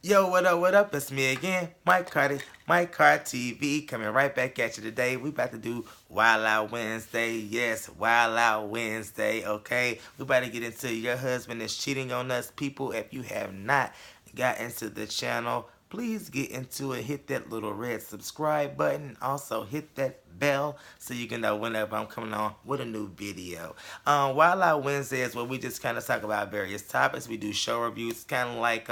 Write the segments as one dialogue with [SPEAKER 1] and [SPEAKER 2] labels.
[SPEAKER 1] Yo, what up, what up? It's me again, Mike Carter, Mike Card TV, coming right back at you today. We about to do Wild Out Wednesday. Yes, Wild Out Wednesday, okay? We about to get into your husband is cheating on us. People, if you have not got into the channel, please get into it. Hit that little red subscribe button. Also, hit that bell so you can know whenever I'm coming on with a new video. Wild Out Wednesday is where we just kind of talk about various topics. We do show reviews, kind of like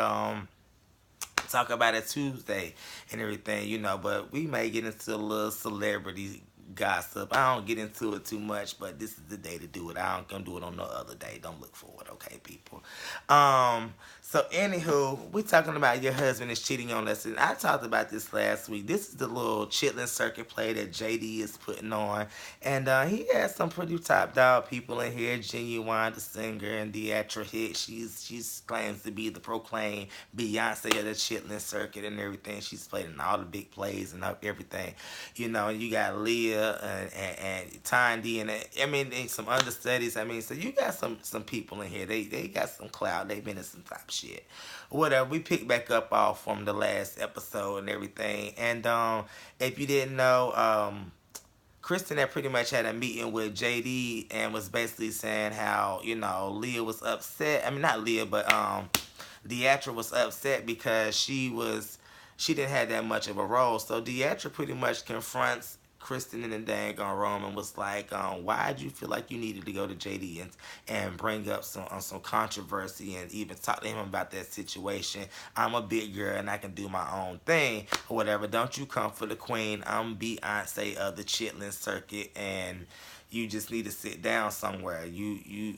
[SPEAKER 1] talk about it Tuesday and everything, but we may get into a little celebrity gossip. I don't get into it too much, but this is the day to do it. I don't gonna do it on no other day. Don't look for it, okay, people. So anywho, we talking about your husband is cheating on us, and I talked about this last week. This is the little chitlin circuit play that JD is putting on, and he has some pretty top dog people in here. Genuine, the singer, and Deatra Hit. She's claims to be the proclaimed Beyonce of the chitlin circuit and everything. She's played in all the big plays and everything. You got Leah and Tandy and and some understudies. So you got some people in here. They got some clout. They've been in some top shit. Whatever. We picked back up off from the last episode and everything. And if you didn't know, Kristen had pretty much had a meeting with JD and was basically saying how, Leah was upset. I mean, not Leah, but Deatra was upset because she didn't have that much of a role. So Deatra pretty much confronts Kristen in the dang on room and was like, why did you feel like you needed to go to JD and bring up some controversy and even talk to him about that situation? I'm a big girl and I can do my own thing or whatever. Don't you come for the queen. I'm Beyonce of the chitlin circuit and you just need to sit down somewhere. You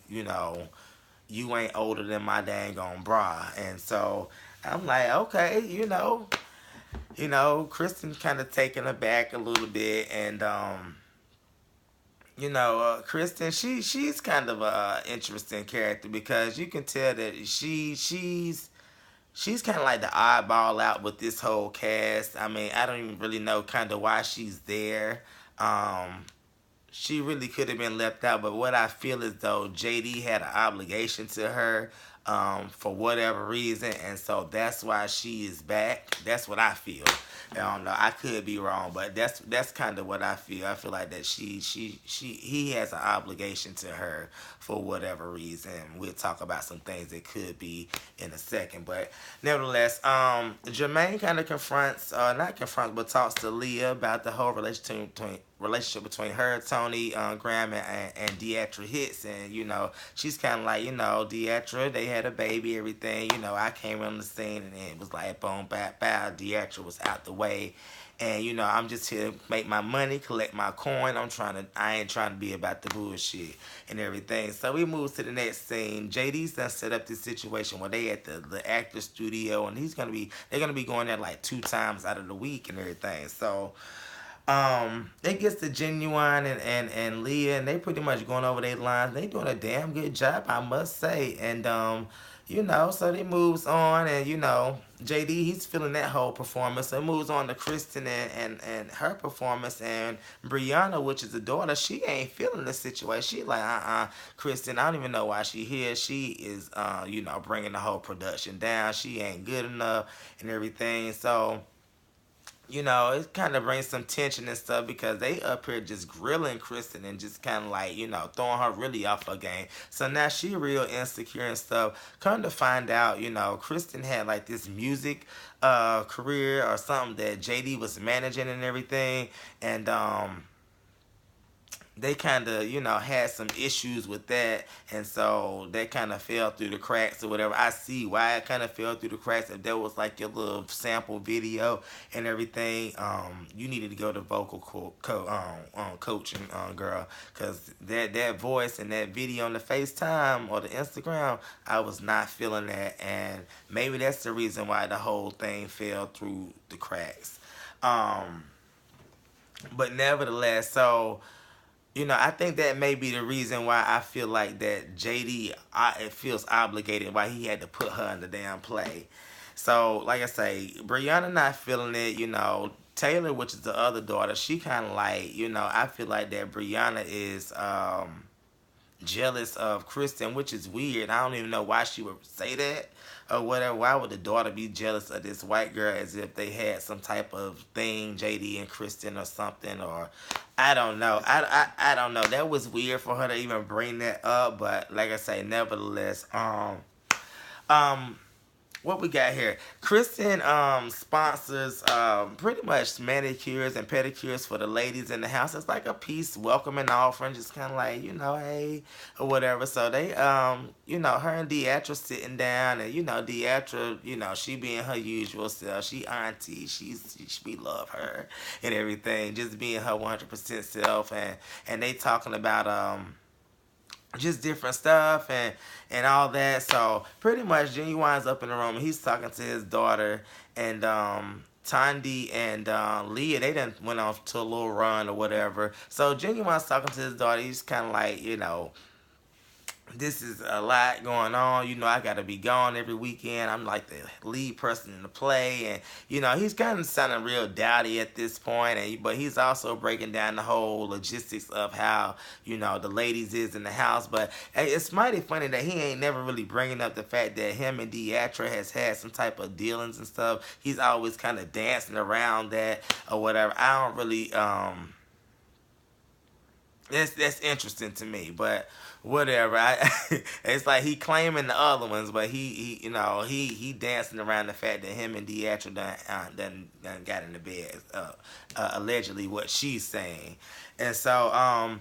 [SPEAKER 1] ain't older than my dang on bra. And so I'm like, okay, Kristen kind of taken aback a little bit, and Kristen, she's kind of a interesting character because you can tell that she's kind of like the oddball out with this whole cast. I mean, I don't even really know kind of why she's there. She really could have been left out, but what I feel is though JD had an obligation to her for whatever reason, and so that's why she is back. That's what I feel. I don't know. I could be wrong, but that's kind of what I feel. I feel like that he has an obligation to her for whatever reason. We'll talk about some things that could be in a second, but nevertheless, Jermaine kind of confronts, not confronts, but talks to Leah about the whole relationship between her, Tony, Graham, and Deatra Hits, and she's kind of like, Deatra, they had a baby, everything. I came on the scene and it was like boom, bap, bow. Deatra was out the way, and I'm just here to make my money, collect my coin. I ain't trying to be about the bullshit and everything. So we move to the next scene. JD's done set up this situation where they at the actor studio, and they're gonna be going there like 2 times out of the week and everything. So it gets to Genuine and Leah, and they pretty much going over their lines. They doing a damn good job, I must say. And so they moves on, and JD, he's feeling that whole performance. So it moves on to Kristen and her performance, and Brianna, which is the daughter, she ain't feeling the situation. She like, Kristen, I don't even know why she here. She is bringing the whole production down. She ain't good enough and everything. So it kind of brings some tension and stuff because they up here just grilling Kristen and just kind of like, throwing her really off her game. So now she real insecure and stuff. Come to find out, Kristen had like this music career or something that JD was managing and everything. And they kind of, had some issues with that, and so that kind of fell through the cracks or whatever. I see why it kind of fell through the cracks. If there was like your little sample video and everything, you needed to go to vocal coaching, girl, because that voice and that video on the FaceTime or the Instagram, I was not feeling that, and maybe that's the reason why the whole thing fell through the cracks. But nevertheless, so I think that may be the reason why I feel like that JD it feels obligated why he had to put her in the damn play. So, like I say, Brianna not feeling it, Taylor, which is the other daughter, she kind of like, I feel like that Brianna is jealous of Kristen, which is weird. I don't even know why she would say that or whatever. Why would the daughter be jealous of this white girl as if they had some type of thing, JD and Kristen or something, or I don't know. I don't know. That was weird for her to even bring that up, but like I say, nevertheless, um what we got here? Kristen sponsors pretty much manicures and pedicures for the ladies in the house. It's like a peace welcoming offering, just kind of like, hey, or whatever. So they her and Deatra sitting down, and Deatra, she being her usual self. She auntie, we love her and everything, just being her 100% self, and they talking about just different stuff and all that. So pretty much Genuine's up in the room and he's talking to his daughter, and Tandy and Leah, they done went off to a little run or whatever. So Genuine's talking to his daughter. He's kind of like, this is a lot going on. I got to be gone every weekend. I'm like the lead person in the play. And, he's kind of sounding real dowdy at this point. But he's also breaking down the whole logistics of how, the ladies is in the house. But hey, it's mighty funny that he ain't never really bringing up the fact that him and Deatra has had some type of dealings and stuff. He's always kind of dancing around that or whatever. I don't really, that's interesting to me, but whatever. It's like he claiming the other ones, but he dancing around the fact that him and Deatra done got in the bed, allegedly what she's saying, and so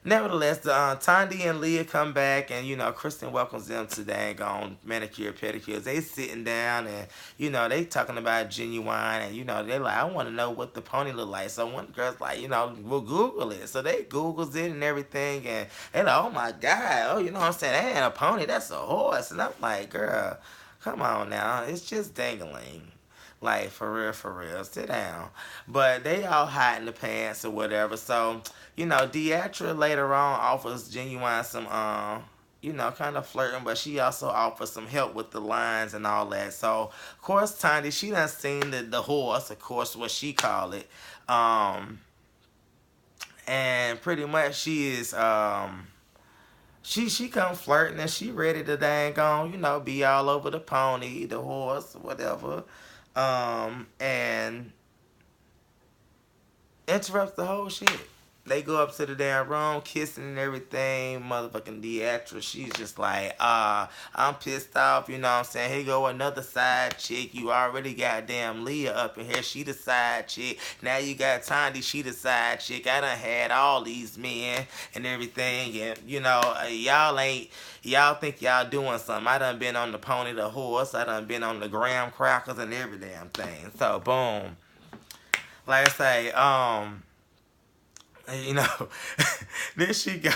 [SPEAKER 1] nevertheless, the Tandy and Leah come back, and Kristen welcomes them to dang on manicure pedicures. They sitting down, and they talking about Genuine, and they like, I want to know what the pony look like. So one girl's like, we'll Google it. So they Googles it and everything, and they like, oh my god, oh what I'm saying, that ain't a pony, that's a horse. And I'm like, girl, come on now, it's just dangling. Like, for real, sit down. But they all hot in the pants or whatever. So, Deatra later on offers Genuine some, kind of flirting, but she also offers some help with the lines and all that. So, of course, Tiny, she done seen the horse, of course, what she call it. And pretty much she is, she come flirting and she ready to dang on, be all over the pony, the horse, whatever. And interrupts the whole shit. They go up to the damn room, kissing and everything. Motherfucking Deatra, she's just like, I'm pissed off, you know what I'm saying? Here go another side chick. You already got damn Leah up in here. She the side chick. Now you got Tandy, she the side chick. I done had all these men and everything. And, y'all think y'all doing something. I done been on the pony, the horse. I done been on the graham crackers and every damn thing. So, boom. Like I say, then she goes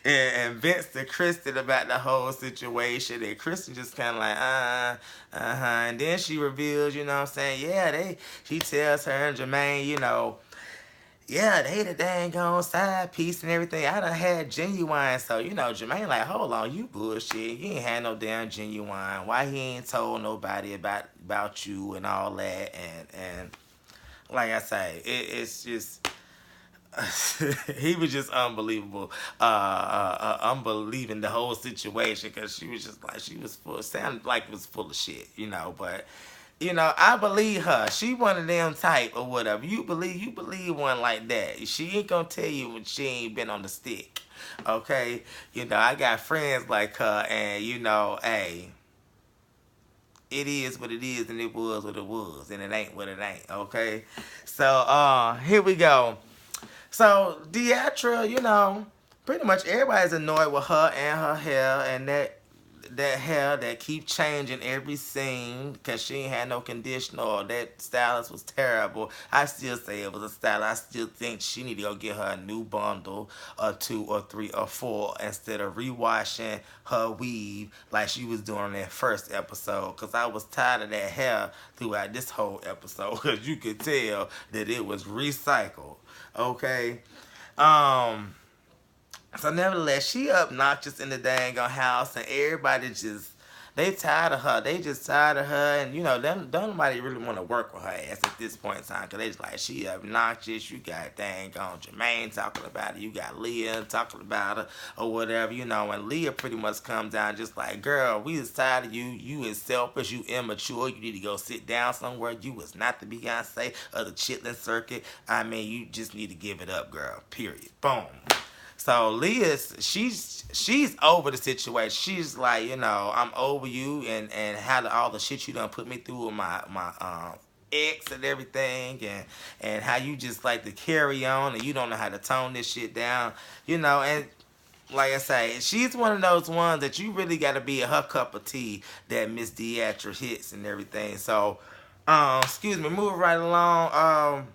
[SPEAKER 1] and vents to Kristen about the whole situation, and Kristen just kind of like, and then she reveals, what I'm saying, she tells her and Jermaine, they the dang on side piece and everything. I done had Genuine, so, Jermaine like, hold on, you bullshit, you ain't had no damn Genuine, why he ain't told nobody about you and all that, and like I say, it's just, he was just unbelievable, unbelieving the whole situation, because she was just like, sounded like it was full of shit, but, I believe her. She one of them type or whatever. You believe one like that. She ain't gonna tell you when she ain't been on the stick, okay? I got friends like her, and, hey, it is what it is, and it was what it was, and it ain't what it ain't, okay? So, here we go. So, Deatra, pretty much everybody's annoyed with her and her hair, and that hair that keep changing every scene because she ain't had no conditioner, or that stylist was terrible. I still say it was a stylist. I still think she need to go get her a new bundle or 2 or 3 or 4 instead of rewashing her weave like she was doing on that first episode, because I was tired of that hair throughout this whole episode, because you could tell that it was recycled. Okay. So nevertheless, she obnoxious in the dang on house, and everybody just They tired of her. They just tired of her, and them don't nobody really want to work with her ass at this point in time, cause they just like she obnoxious. You got dang on Jermaine talking about it. You got Leah talking about her or whatever, and Leah pretty much comes down just like, girl, we is tired of you. You is selfish. You immature. You need to go sit down somewhere. You was not the Beyonce of the chitlin circuit. I mean, you just need to give it up, girl. Period. Boom. So Leah's she's over the situation. She's like, I'm over you and how all the shit you done put me through with my ex and everything, and how you just like to carry on and you don't know how to tone this shit down, and like I say, she's one of those ones that you really got to be her cup of tea that Miss Deatra hits and everything. So, excuse me, moving right along.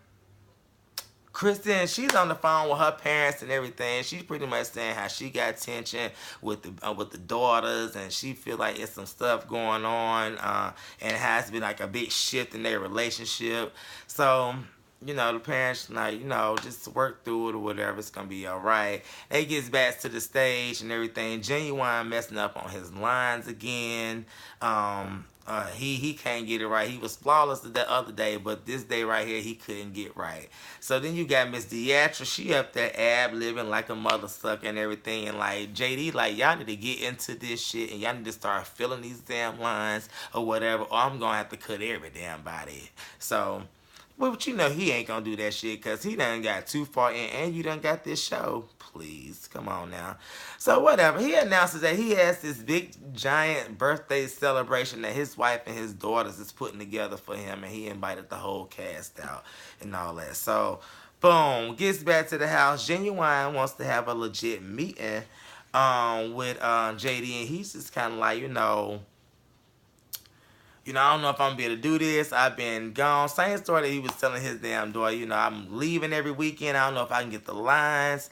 [SPEAKER 1] Kristen, she's on the phone with her parents and everything. She's pretty much saying how she got tension with the daughters, and she feel like it's some stuff going on, and it has been like a big shift in their relationship. So, the parents like, just work through it or whatever. It's gonna be all right. They gets back to the stage and everything. Genuine messing up on his lines again. He can't get it right. He was flawless the other day, but this day right here he couldn't get right. So then you got Miss Deatra. She up there living like a mother sucker and everything. And like JD, like y'all need to get into this shit and y'all need to start filling these damn lines or whatever. Or I'm gonna have to cut every damn body. So. But he ain't gonna do that shit because he done got too far in and you done got this show. Please, come on now. So whatever. He announces that he has this big giant birthday celebration that his wife and his daughters is putting together for him, and he invited the whole cast out and all that. So boom, gets back to the house. Genuine wants to have a legit meeting with JD, and he's just kind of like, I don't know if I'm gonna be able to do this. I've been gone. Same story that he was telling his damn daughter. I'm leaving every weekend. I don't know if I can get the lines.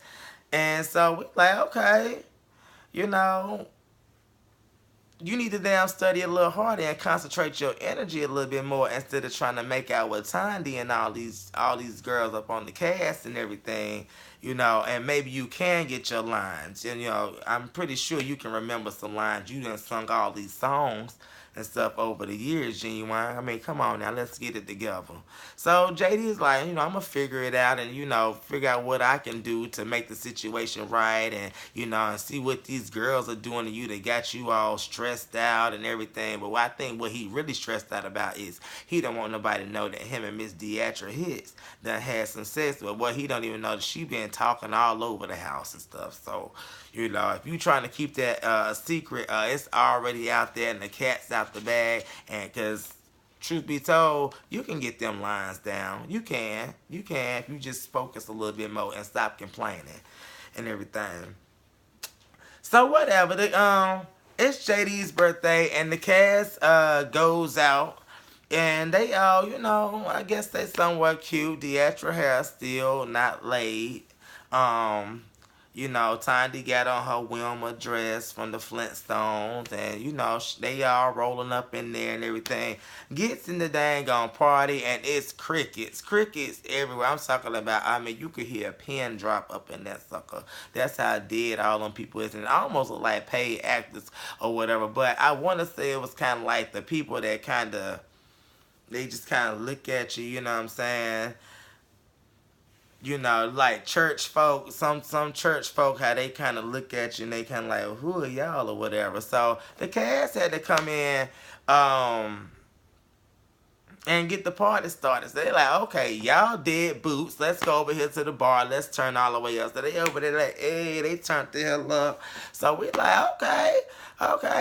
[SPEAKER 1] And so we like, okay, you need to damn study a little harder and concentrate your energy a little bit more instead of trying to make out with Tandy and all these girls up on the cast and everything, and maybe you can get your lines. And I'm pretty sure you can remember some lines. You done sung all these songs and stuff over the years, Genuine. I mean, come on now, let's get it together. So JD is like, I'm gonna figure it out and figure out what I can do to make the situation right, and and see what these girls are doing to you that got you all stressed out and everything. But I think what he really stressed out about is he don't want nobody to know that him and Miss Deatra hits that had some sex with. Well, he don't even know that she been talking all over the house and stuff. So if you trying to keep that secret, it's already out there and the cat's out the bag. And because truth be told, you can get them lines down. You can if you just focus a little bit more and stop complaining and everything. So whatever, it's JD's birthday and the cast goes out. And they all, I guess they somewhat cute. Deatra hair still not laid. Tandy got on her Wilma dress from the Flintstones, and they all rolling up in there and everything. Gets in the dang on party, and it's crickets everywhere. I'm talking about, you could hear a pin drop up in that sucker. That's how dead all them people is, and it almost look like paid actors or whatever. But I want to say it was kind of like the people that they just kind of look at you, you know what I'm saying? Like church folk, some church folk, how they kind of look at you and they kind of like, who are y'all or whatever. So the cast had to come in and get the party started. So they like, okay, y'all dead boots. Let's go over here to the bar. Let's turn all the way up. So they over there like, hey, they turned the hell up. So we like, okay,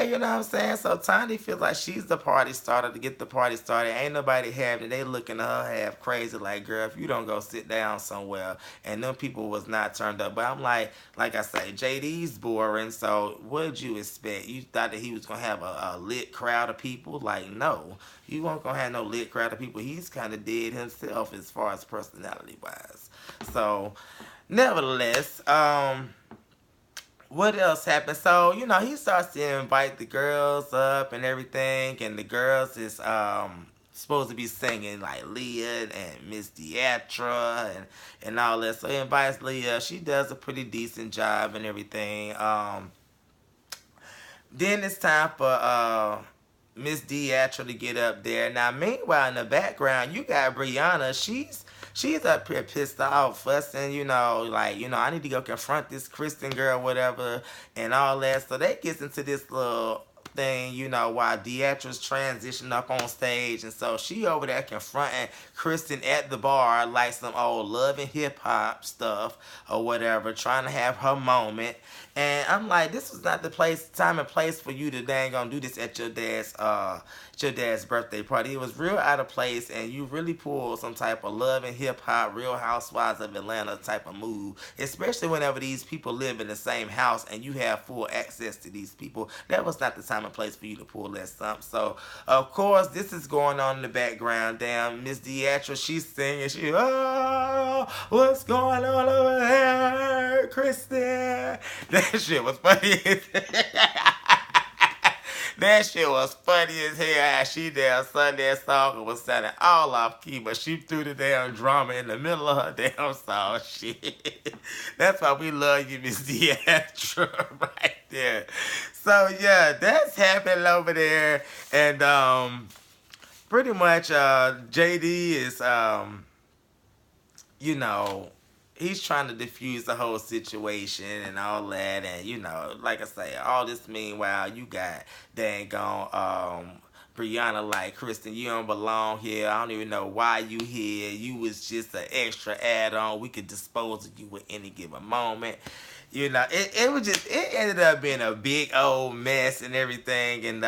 [SPEAKER 1] you know what I'm saying? So Tiny feels like she's the party starter to get the party started. Ain't nobody having it. They looking at her half crazy like, girl, if you don't go sit down somewhere. And them people was not turned up. But I'm like I say, JD's boring. So what did you expect? You thought that he was going to have a lit crowd of people? Like, no. You weren't going to have no lit crowd of people. He's kind of dead himself as far as personality-wise. So, nevertheless, what else happened? So, he starts to invite the girls up and everything, and the girls is supposed to be singing like Leah and Miss Deatra and all that. So he invites Leah. She does a pretty decent job and everything. Then it's time for Miss Deatra to get up there. Now, meanwhile, in the background, you got Brianna. She's up here pissed off, fussing, like, I need to go confront this Kristen girl, whatever, and all that. So they gets into this little thing, while Deatra's transitioning up on stage, and so she over there confronting Kristen at the bar like some old love and hip hop stuff or whatever, trying to have her moment. And I'm like, this was not the time and place for you to dang on do this at your dad's birthday party. It was real out of place, and you really pulled some type of love and hip hop, Real Housewives of Atlanta type of move, especially whenever these people live in the same house and you have full access to these people. That was not the time and place for you to pull that stump. So, of course, this is going on in the background. Damn, Miss Deatra, she's singing. Oh, what's going on over there, Kristen? That shit was funny. That shit was funny as hell. She damn sung that song and was sounding all off key, but she threw the damn drama in the middle of her damn song. Shit. That's why we love you, Miss Deatra, right there. So yeah, that's happening over there, and pretty much JD is you know, he's trying to diffuse the whole situation and all that, and like I say, all this meanwhile, you got dang on Brianna like, Kristen, you don't belong here. I don't even know why you here. You was just an extra add-on. We could dispose of you at any given moment. It ended up being a big old mess and everything, and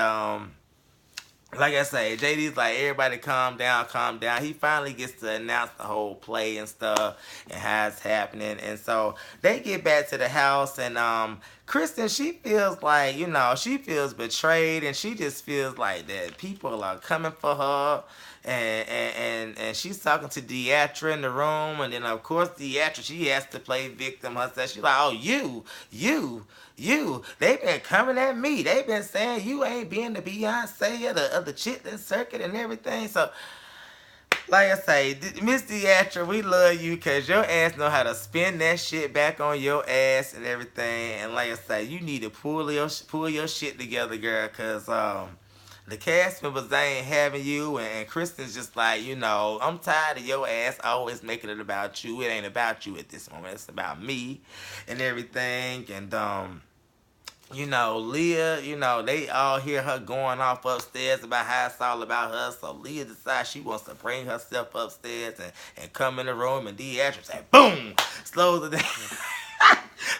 [SPEAKER 1] like I say, JD's like, everybody calm down, calm down. He finally gets to announce the whole play and stuff and how it's happening. And so they get back to the house, and Kristen, she feels like, she feels betrayed, and she just feels like that people are coming for her. And she's talking to Deatra in the room, and then of course Deatra, she has to play victim herself. She's like, oh, you, they've been coming at me. They've been saying you ain't being the Beyonce of the chitlin circuit and everything. So, like I say, Miss Deatra, we love you because your ass know how to spin that shit back on your ass and everything. And like I say, you need to pull your shit together, girl, because the cast members, they ain't having you, and Kristen's just like, I'm tired of your ass always making it about you. It ain't about you at this moment. It's about me and everything. And Leah, they all hear her going off upstairs about how it's all about her. So Leah decides she wants to bring herself upstairs and come in the room, and Deatra say, boom, slows her down.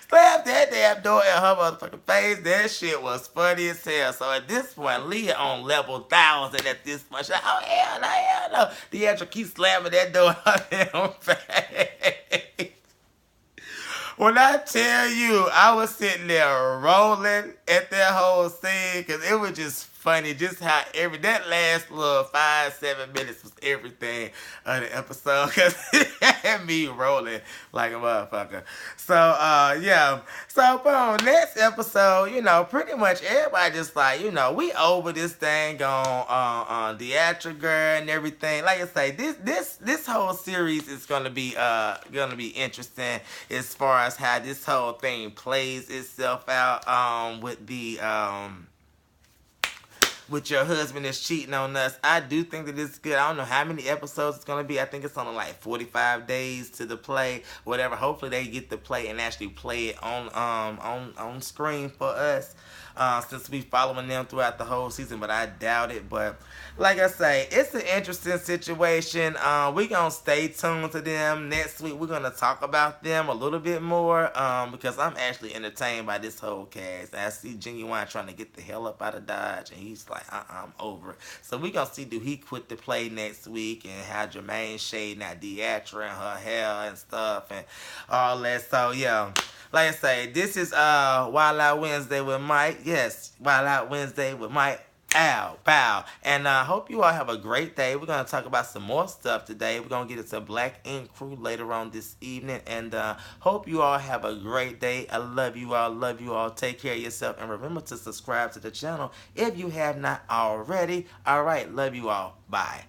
[SPEAKER 1] Slap that damn door in her motherfucking face. That shit was funny as hell. So at this point, Leah on level 1,000 at this point. She's like, oh, hell no. Deatra keeps slamming that door in her damn face. When I tell you, I was sitting there rolling at that whole scene because it was just funny. Just how that last little 5-7 minutes was everything of the episode because it had me rolling like a motherfucker. So yeah. So boom, next episode, pretty much everybody just like, we over this thing on Deatra girl and everything. Like I say, this whole series is gonna be interesting as far as how this whole thing plays itself out with your husband is cheating on us. I do think that it's good. I don't know how many episodes it's going to be. I think it's only like 45 days to the play, whatever. Hopefully they get to play and actually play it on screen for us, since we following them throughout the whole season, but I doubt it. But like I say, it's an interesting situation. We're going to stay tuned to them. Next week, we're going to talk about them a little bit more, because I'm actually entertained by this whole cast. I see Genuine trying to get the hell up out of Dodge, and he's like, I'm over it. So we're going to see, do he quit the play next week, and how Jermaine shading out Deatra and her hair and stuff and all that. So, yeah. Like I say, this is Wild Out Wednesday with Mike. Yes, Wild Out Wednesday with Mike. Ow, pow. And I hope you all have a great day. We're going to talk about some more stuff today. We're going to get into Black Ink Crew later on this evening. And hope you all have a great day. I love you all. Love you all. Take care of yourself. And remember to subscribe to the channel if you have not already. All right. Love you all. Bye.